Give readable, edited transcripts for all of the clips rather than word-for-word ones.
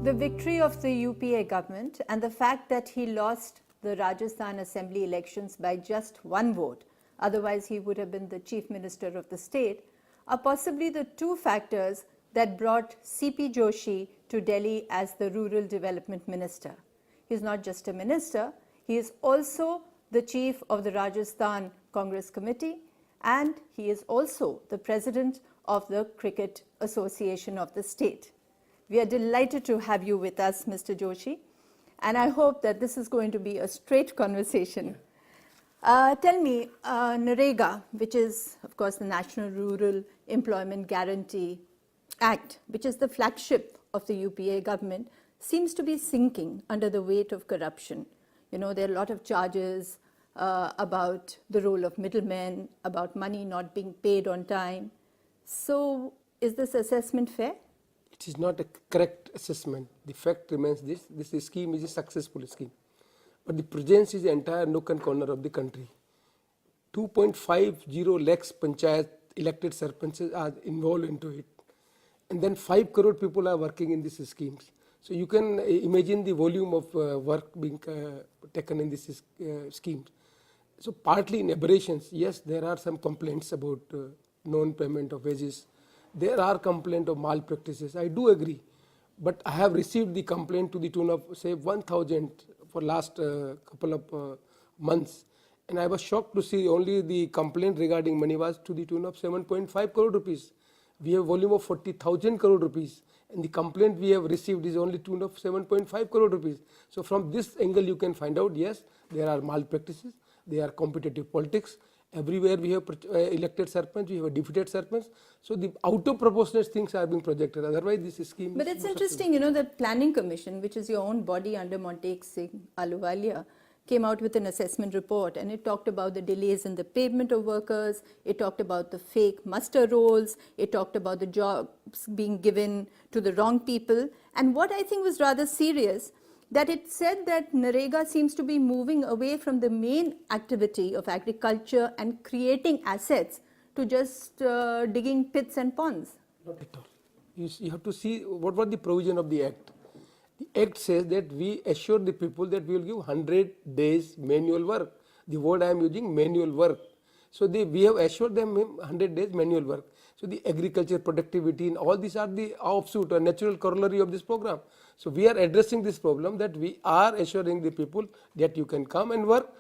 The victory of the UPA government and the fact that he lost the Rajasthan assembly elections by just one vote, otherwise he would have been the chief minister of the state, are possibly the two factors that brought C.P. Joshi to Delhi as the rural development minister. He is not just a minister, he is also the chief of the Rajasthan Congress Committee, and he is also the president of the Cricket Association of the state. We are delighted to have you with us, Mr. Joshi, and I hope that this is going to be a straight conversation. Tell me, NREGA, which is, of course, the National Rural Employment Guarantee Act, which is the flagship of the UPA government, seems to be sinking under the weight of corruption. You know, there are a lot of charges about the role of middlemen, about money not being paid on time. So, is this assessment fair? It is not a correct assessment. The fact remains this scheme is a successful scheme. But the presence is the entire nook and corner of the country. 2.50 lakhs panchayat elected sarpanches are involved into it. And then 5 crore people are working in these schemes. So you can imagine the volume of work being taken in these schemes. So partly in aberrations, yes, there are some complaints about non-payment of wages. There are complaints of malpractices. I do agree. But I have received the complaint to the tune of, say, 1,000 for last couple of months. And I was shocked to see only the complaint regarding money was to the tune of 7.5 crore rupees. We have volume of 40,000 crore rupees. And the complaint we have received is only tune of 7.5 crore rupees. So from this angle you can find out, yes, there are malpractices, there are competitive politics. Everywhere we have elected sarpanch, we have a defeated sarpanch. So the out of proportionate things are being projected. Otherwise, this scheme. But it's interesting, you know, the Planning Commission, which is your own body under Montek Singh Ahluwalia, came out with an assessment report, and it talked about the delays in the payment of workers. It talked about the fake muster rolls. It talked about the jobs being given to the wrong people. And what I think was rather serious, that it said that NREGA seems to be moving away from the main activity of agriculture and creating assets to just digging pits and ponds. Not at all. You have to see what was the provision of the Act. The Act says that we assure the people that we will give 100 days manual work. The word I am using, manual work. So we have assured them 100 days manual work. So the agriculture productivity and all these are the offshoot or natural corollary of this program. So we are addressing this problem that we are assuring the people that you can come and work,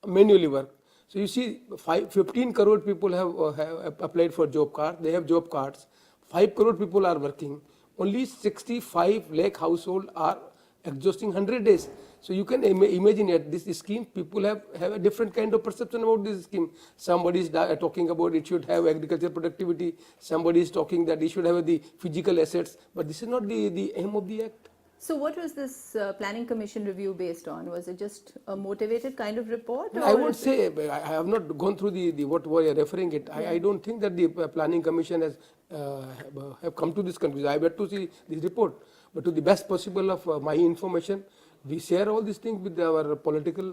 manually work. So you see 15 crore people have applied for job cards, they have job cards. 5 crore people are working. Only 65 lakh households are exhausting 100 days. So you can imagine at this scheme, people have a different kind of perception about this scheme. Somebody is talking about it should have agricultural productivity. Somebody is talking that it should have the physical assets. But this is not the aim of the Act. So what was this Planning Commission review based on? Was it just a motivated kind of report? I would say, I have not gone through what you are referring it. Yeah. I don't think that the Planning Commission has have come to this conclusion. I have yet to see this report. But to the best possible of my information, we share all these things with our political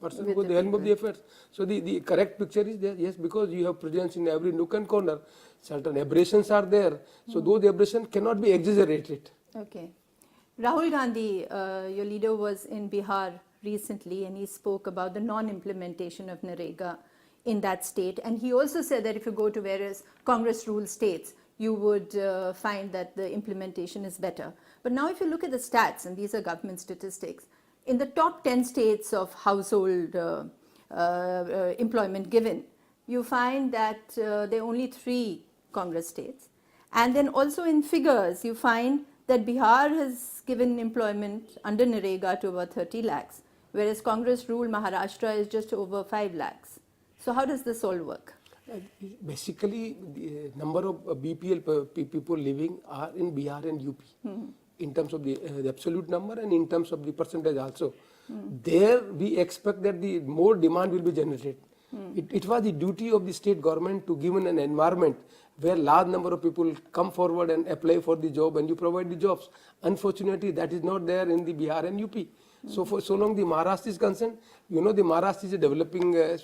person with the helm of the affairs. So the correct picture is there, yes, because you have presence in every nook and corner. Certain aberrations are there. So those aberrations cannot be exaggerated. Okay. Rahul Gandhi, your leader, was in Bihar recently, and he spoke about the non-implementation of NREGA in that state. And he also said that if you go to various Congress-ruled states, you would find that the implementation is better. But now if you look at the stats, and these are government statistics, in the top 10 states of household employment given, you find that there are only 3 Congress states. And then also in figures, you find that Bihar has given employment under NREGA to about 30 lakhs, whereas Congress-ruled Maharashtra is just over 5 lakhs. So how does this all work? Basically, the number of BPL people living are in Bihar and UP, in terms of the absolute number and in terms of the percentage also. There we expect that the more demand will be generated. It was the duty of the state government to give an environment where large number of people come forward and apply for the job and you provide the jobs. Unfortunately, that is not there in the Bihar and UP. So for so long the Maharashtra is concerned, you know, the Maharashtra is a developing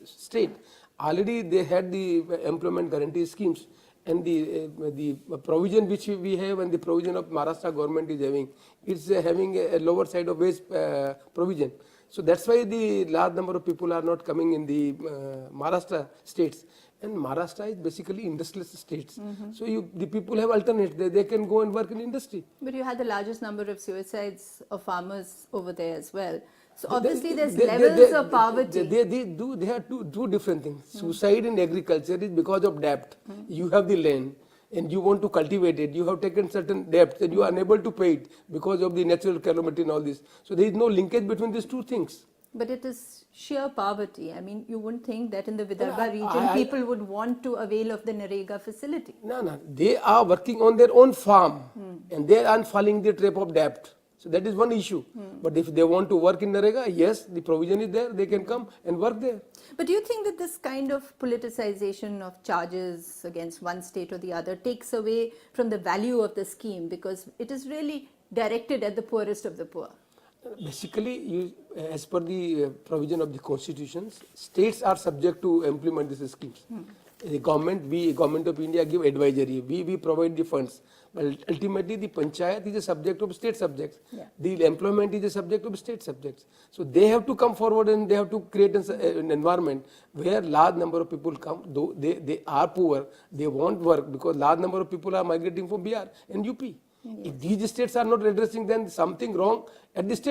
state. Already they had the employment guarantee schemes, And the provision which we have and the provision of Maharashtra government is having, it's having a lower side of wage provision. So that's why the large number of people are not coming in the Maharashtra states. And Maharashtra is basically industrialist states. So the people have alternate. They can go and work in industry. But you had the largest number of suicides of farmers over there as well. So obviously there's levels of poverty. They are two different things. Suicide in agriculture is because of debt. You have the land and you want to cultivate it. You have taken certain debts and you are unable to pay it because of the natural calamity and all this. So there is no linkage between these two things. But it is sheer poverty. I mean, you wouldn't think that in the Vidarbha region people would want to avail of the Narega facility. No. They are working on their own farm and they are falling the trap of debt. So that is one issue. But if they want to work in Narega, yes, the provision is there. They can come and work there. But do you think that this kind of politicization of charges against one state or the other takes away from the value of the scheme, because it is really directed at the poorest of the poor? Basically, as per the provision of the constitutions, states are subject to implement these schemes. The government of India give advisory. We provide the funds. But ultimately, the panchayat is a subject of state subjects. Yeah. The employment is a subject of state subjects. So they have to come forward and they have to create an environment where large number of people come. Though they are poor, they want work because large number of people are migrating from Bihar and UP. Yes. If these states are not addressing, then something wrong at the state.